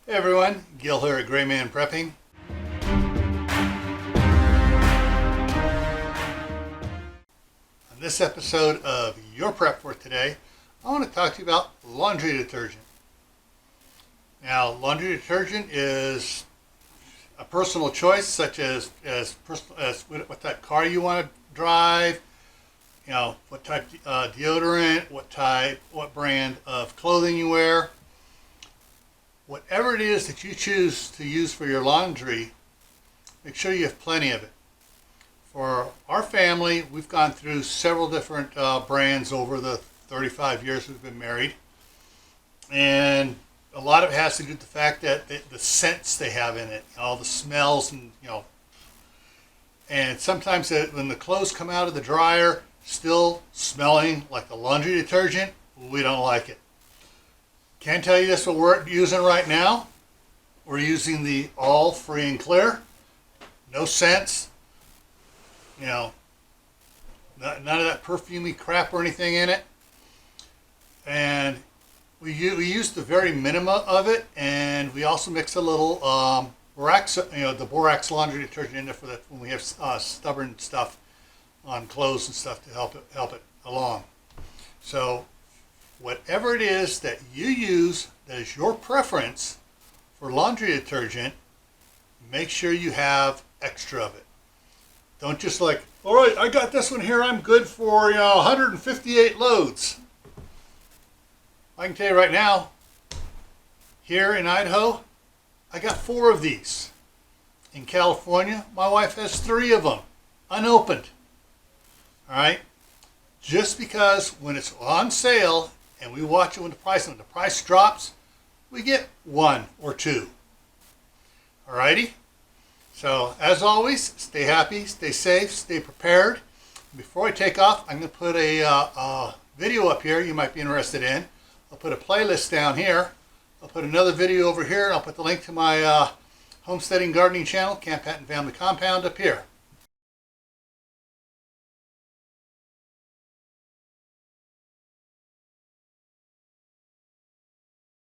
Hey everyone, Gil here at graymanprepping. On this episode of Your Prep for Today, I want to talk to you about laundry detergent. Now, laundry detergent is a personal choice, such as what type of car you want to drive, what type of deodorant, what brand of clothing you wear. Whatever it is that you choose to use for your laundry, make sure you have plenty of it. For our family, we've gone through several different brands over the 35 years we've been married. And a lot of it has to do with the fact that the scents they have in it, all the smells, and sometimes when the clothes come out of the dryer still smelling like the laundry detergent, we don't like it. Can't tell you this what we're using right now. We're using the all free and clear. No scents. None of that perfumey crap or anything in it. And we use the very minimum of it, and we also mix a little borax, the borax laundry detergent in there for that when we have stubborn stuff on clothes and stuff to help it along. So whatever it is that you use that is your preference for laundry detergent, make sure you have extra of it. Don't just all right, I got this one here, I'm good for 158 loads. I can tell you right now, here in Idaho, I got 4 of these. In California, my wife has 3 of them, unopened. All right? Just because when it's on sale, and we watch it when the price drops, we get 1 or 2. Alrighty? So, as always, stay happy, stay safe, stay prepared. Before I take off, I'm going to put a video up here you might be interested in. I'll put a playlist down here. I'll put another video over here, and I'll put the link to my homesteading gardening channel, Camp Hatton Family Compound, up here.